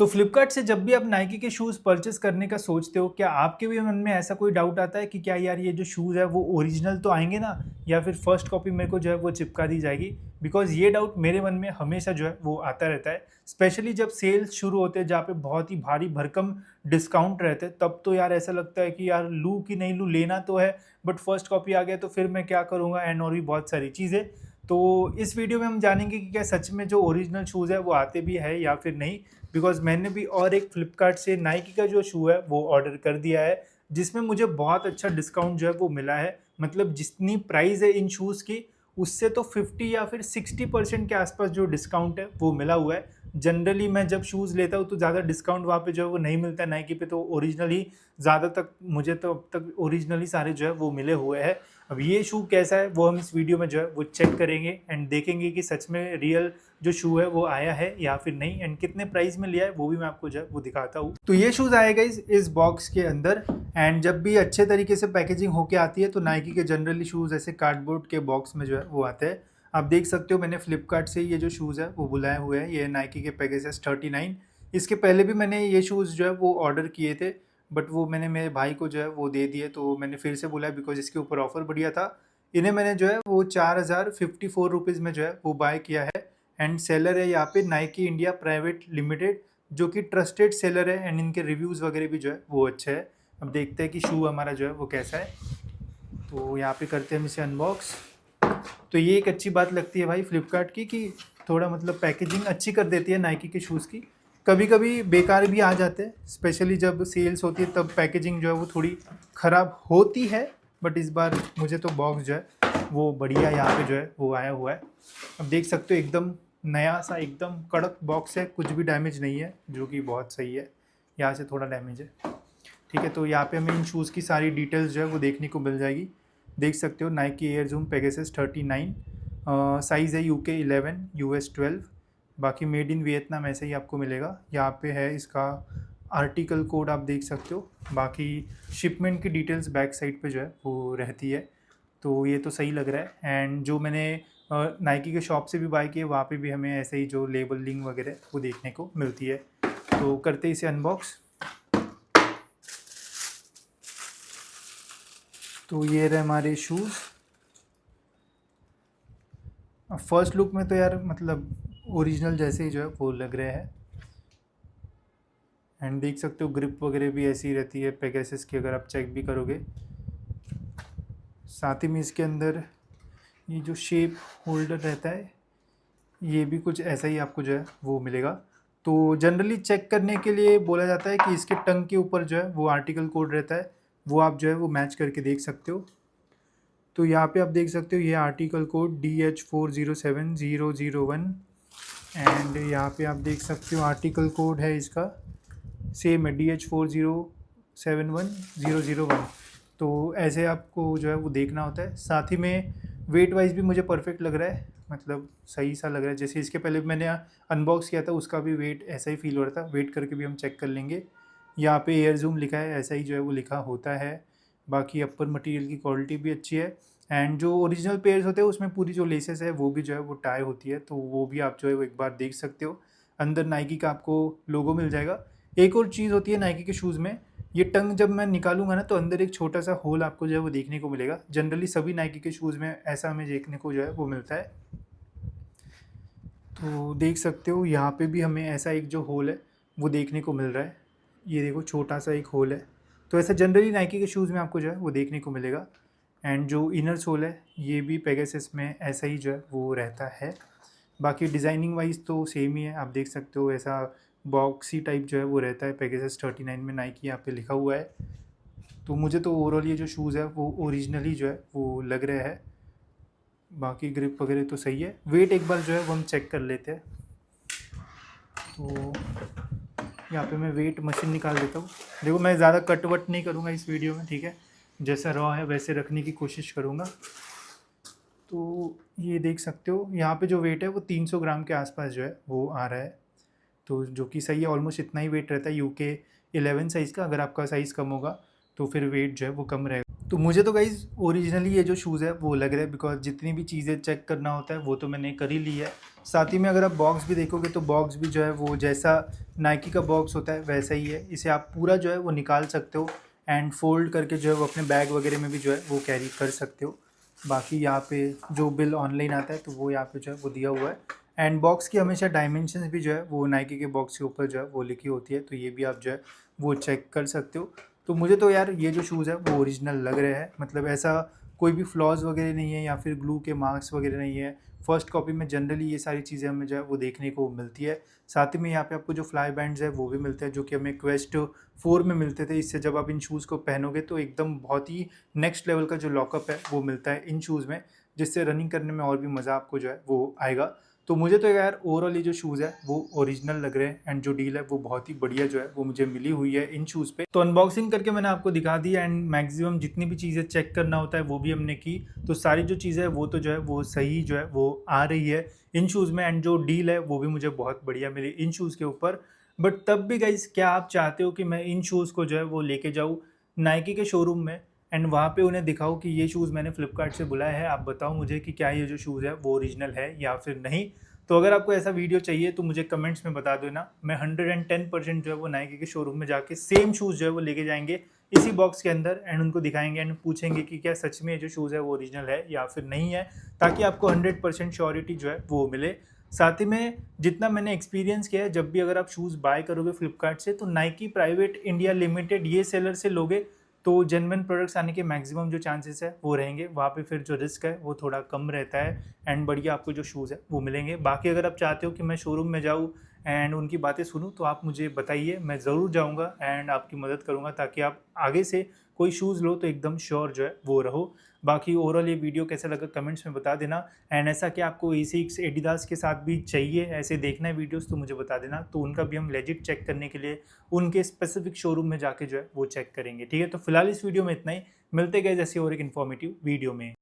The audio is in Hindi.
तो फ्लिपकार्ट से जब भी आप नाइकी के शूज़ परचेस करने का सोचते हो, क्या आपके भी मन में ऐसा कोई डाउट आता है कि क्या यार ये जो शूज़ है वो ओरिजिनल तो आएँगे ना, या फिर फर्स्ट कॉपी मेरे को जो है वो चिपका दी जाएगी? बिकॉज़ ये डाउट मेरे मन में हमेशा जो है वो आता रहता है। स्पेशली जब सेल्स शुरू होते हैं जहाँ पे बहुत ही भारी भरकम डिस्काउंट रहते हैं, तब तो यार ऐसा लगता है कि यार लूँ कि नहीं लूँ, लेना तो है बट फर्स्ट कॉपी आ गया तो फिर मैं क्या करूँगा, एंड और भी बहुत सारी चीज़ें। तो इस वीडियो में हम जानेंगे कि क्या सच में जो ओरिजिनल शूज़ है वो आते भी है या फिर नहीं। बिकॉज़ मैंने भी और एक फ्लिपकार्ट से नाइकी का जो शू है वो ऑर्डर कर दिया है, जिसमें मुझे बहुत अच्छा डिस्काउंट जो है वो मिला है। मतलब जितनी प्राइस है इन शूज़ की, उससे तो 50 या फिर 60% के आसपास जो डिस्काउंट है वो मिला हुआ है। जनरली मैं जब शूज़ लेता हूँ तो ज़्यादा डिस्काउंट वहाँ पे जो है वो नहीं मिलता है नाइकी पे, तो ओरिजिनल ही ज़्यादा तक मुझे तो अब तक ओरिजिनल ही सारे जो है वो मिले हुए हैं। अब ये शू कैसा है वो हम इस वीडियो में जो है वो चेक करेंगे एंड देखेंगे कि सच में रियल जो शू है वो आया है या फिर नहीं, एंड कितने प्राइस में लिया है वो भी मैं आपको जो है वो दिखाता हूँ। तो ये शूज़ आएगा इस बॉक्स के अंदर, एंड जब भी अच्छे तरीके से पैकेजिंग होके आती है तो नाइकी के जनरली शूज़ ऐसे कार्डबोर्ड के बॉक्स में जो है वो आते हैं। आप देख सकते हो मैंने फ्लिपकार्ट से ये जो शूज़ है वो बुलाए हुए हैं, ये नाइकी के पेगासस 39। इसके पहले भी मैंने ये शूज़ जो है वो ऑर्डर किए थे, बट वो मैंने मेरे भाई को जो है वो दे दिए, तो मैंने फिर से बोला बिकॉज इसके ऊपर ऑफर बढ़िया था। इन्हें मैंने जो है वो 4054 रुपीज़ में जो है वो बाय किया है, एंड सेलर है यहाँ पे नाइकी इंडिया प्राइवेट लिमिटेड, जो कि ट्रस्टेड सेलर है, एंड इनके रिव्यूज़ वगैरह भी जो है वो अच्छे है। अब देखते हैं कि शू हमारा जो है वो कैसा है। तो यहाँ पे करते हैं हम इसे अनबॉक्स। तो ये एक अच्छी बात लगती है भाई फ्लिपकार्ट की कि थोड़ा मतलब पैकेजिंग अच्छी कर देती है नाइकी के शूज़ की। कभी कभी बेकार भी आ जाते हैं, स्पेशली जब सेल्स होती है तब पैकेजिंग जो है वो थोड़ी ख़राब होती है, बट इस बार मुझे तो बॉक्स जो है वो बढ़िया यहाँ पे जो है वो आया हुआ है। अब देख सकते हो एकदम नया सा एकदम कड़क बॉक्स है, कुछ भी डैमेज नहीं है, जो कि बहुत सही है। यहाँ से थोड़ा डैमेज है, ठीक है। तो यहाँ पे हमें इन शूज़ की सारी डिटेल्स जो है वो देखने को मिल जाएगी। देख सकते हो Nike air zoom Pegasus 39, size है UK 11 US 12, बाकी मेड इन वियतनाम ऐसे ही आपको मिलेगा। यहाँ पे है इसका आर्टिकल कोड, आप देख सकते हो। बाकी शिपमेंट की डिटेल्स बैक साइड पे जो है वो रहती है। तो ये तो सही लग रहा है, एंड जो मैंने नाइकी के शॉप से भी बाय किए वहाँ पे भी हमें ऐसे ही जो लेबलिंग वगैरह वो देखने को मिलती है। तो करते इसे अनबॉक्स। तो ये रहे हमारे शूज़। फर्स्ट लुक में तो यार मतलब ओरिजिनल जैसे ही जो है वो लग रहे हैं, एंड देख सकते हो ग्रिप वगैरह भी ऐसी ही रहती है पेगासस की, अगर आप चेक भी करोगे। साथ ही में इसके अंदर ये जो शेप होल्डर रहता है ये भी कुछ ऐसा ही आपको जो है वो मिलेगा। तो जनरली चेक करने के लिए बोला जाता है कि इसके टंग के ऊपर जो है वो आर्टिकल कोड रहता है, वो आप जो है वो मैच करके देख सकते हो। तो यहाँ पे आप देख सकते हो ये आर्टिकल कोड DH407001, एंड यहाँ पे आप देख सकते हो आर्टिकल कोड है इसका सेम है DH40710001। तो ऐसे आपको जो है वो देखना होता है। साथ ही में वेट वाइज भी मुझे परफेक्ट लग रहा है, मतलब सही सा लग रहा है। जैसे इसके पहले मैंने अनबॉक्स किया था उसका भी वेट ऐसा ही फील हो रहा था, वेट करके भी हम चेक कर लेंगे। यहाँ पे एयर जूम लिखा है, ऐसा ही जो है वो लिखा होता है। बाकी अपर मटेरियल की क्वालिटी भी अच्छी है, एंड जो ओरिजिनल पेयर्स होते हैं उसमें पूरी जो लेसेस है वो भी जो है वो टाई होती है, तो वो भी आप जो है वो एक बार देख सकते हो। अंदर नाइकी का आपको लोगो मिल जाएगा। एक और चीज़ होती है नाइकी के शूज़ में, ये टंग जब मैं निकालूंगा ना तो अंदर एक छोटा सा होल आपको जो है वो देखने को मिलेगा। जनरली सभी नाइकी के शूज़ में ऐसा हमें देखने को जो है वो मिलता है। तो देख सकते हो यहाँ पे भी हमें ऐसा एक जो होल है वो देखने को मिल रहा है। ये देखो छोटा सा एक होल है, तो ऐसा जनरली नाइकी के शूज़ में आपको जो है वो देखने को मिलेगा। एंड जो इनर सोल है ये भी पेगासस में ऐसा ही जो है वो रहता है। बाकी डिज़ाइनिंग वाइज तो सेम ही है, आप देख सकते हो ऐसा बॉक्सी टाइप जो है वो रहता है। पेगासस 39 में नाइकी यहाँ पे लिखा हुआ है। तो मुझे तो ओवरऑल ये जो शूज़ है वो ओरिजिनली जो है वो लग रहा है। बाकी ग्रिप वगैरह तो सही है। वेट एक बार जो है वो हम चेक कर लेते हैं। तो यहाँ पे मैं वेट मशीन निकाल देता हूँ। देखो मैं ज़्यादा कट वट नहीं करूँगा इस वीडियो में, ठीक है, जैसा रॉ है वैसे रखने की कोशिश करूँगा। तो ये देख सकते हो यहाँ पे जो वेट है वो 300 ग्राम के आसपास जो है वो आ रहा है, तो जो कि सही है। ऑलमोस्ट इतना ही वेट रहता है UK 11 साइज़ का। अगर आपका साइज़ कम होगा तो फिर वेट जो है वो कम रहेगा। तो मुझे तो गाइज़ ओरिजिनली ये जो शूज़ है वो लग रहा है, बिकॉज़ जितनी भी चीज़ें चेक करना होता है वो तो मैंने कर ही ली है। साथ ही में अगर आप बॉक्स भी देखोगे तो बॉक्स भी जो है वो जैसा नाइकी का बॉक्स होता है वैसा ही है। इसे आप पूरा जो है वो निकाल सकते हो एंड फ़ोल्ड करके जो है वो अपने बैग वगैरह में भी जो है वो कैरी कर सकते हो। बाकी यहाँ पे जो बिल ऑनलाइन आता है तो वो यहाँ पे जो है वो दिया हुआ है एंड बॉक्स की हमेशा डायमेंशंस भी जो है वो नाइकी के बॉक्स के ऊपर जो है वो लिखी होती है, तो ये भी आप जो है वो चेक कर सकते हो। तो मुझे तो यार ये जो शूज़ है वो ओरिजिनल लग रहे हैं, मतलब ऐसा कोई भी फ्लॉज़ वगैरह नहीं है या फिर ग्लू के मार्क्स वगैरह नहीं है। फर्स्ट कॉपी में जनरली ये सारी चीज़ें हमें जो है वो देखने को मिलती है। साथ ही में यहाँ पे आपको जो फ्लाई बैंड्स है वो भी मिलते हैं, जो कि हमें क्वेस्ट 4 में मिलते थे। इससे जब आप इन शूज़ को पहनोगे तो एकदम बहुत ही नेक्स्ट लेवल का जो लॉकअप है वो मिलता है इन शूज़ में, जिससे रनिंग करने में और भी मज़ा आपको जो है वो आएगा। तो मुझे तो यार ओवरऑल ये जो शूज़ है वो ओरिजिनल लग रहे हैं एंड जो डील है वो बहुत ही बढ़िया जो है वो मुझे मिली हुई है इन शूज़ पे। तो अनबॉक्सिंग करके मैंने आपको दिखा दी एंड मैक्सिमम जितनी भी चीज़ें चेक करना होता है वो भी हमने की। तो सारी जो चीज़ें है वो तो जो है वो सही जो है वो आ रही है इन शूज़ में एंड जो डील है वो भी मुझे बहुत बढ़िया मिली इन शूज़ के ऊपर। बट तब भी गाइज़ क्या आप चाहते हो कि मैं इन शूज़ को जो है वो लेके जाऊँ नाइकी के शोरूम में एंड वहाँ पे उन्हें दिखाऊँ कि ये शूज़ मैंने फ्लिपकार्ट से बुलाया है, आप बताओ मुझे कि क्या ये जो शूज़ है वो ओरिजिनल है या फिर नहीं। तो अगर आपको ऐसा वीडियो चाहिए तो मुझे कमेंट्स में बता देना। मैं 110% जो है वो नाइकी के शोरूम में जाके सेम शूज़ जो है वो लेके जाएंगे इसी बॉक्स के अंदर एंड उनको दिखाएंगे एंड पूछेंगे कि क्या सच में ये जो शूज़ है वो ओरिजिनल है या फिर नहीं है, ताकि आपको 100% श्योरिटी जो है वो मिले। साथ ही में जितना मैंने एक्सपीरियंस किया है, जब भी अगर आप शूज़ बाय करोगे फ्लिपकार्ट से तो नाइकी प्राइवेट इंडिया लिमिटेड ये सेलर से लोगे तो जेन्युइन प्रोडक्ट्स आने के मैक्सिमम जो चांसेस है वो रहेंगे। वहाँ पे फिर जो रिस्क है वो थोड़ा कम रहता है एंड बढ़िया आपको जो शूज़ है वो मिलेंगे। बाकी अगर आप चाहते हो कि मैं शोरूम में जाऊँ एंड उनकी बातें सुनूँ तो आप मुझे बताइए, मैं ज़रूर जाऊँगा एंड आपकी मदद करूँगा, ताकि आप आगे से कोई शूज़ लो तो एकदम श्योर जो है वो रहो। बाकी ओवरऑल ये वीडियो कैसा लगा कमेंट्स में बता देना एंड ऐसा कि आपको एसिक्स एडिडास के साथ भी चाहिए ऐसे देखना है वीडियोस तो मुझे बता देना, तो उनका भी हम लेजिट चेक करने के लिए उनके स्पेसिफिक शोरूम में जाके जो है वो चेक करेंगे। ठीक है, तो फिलहाल इस वीडियो में इतना ही, मिलते गए जैसे और एक इन्फॉर्मेटिव वीडियो में।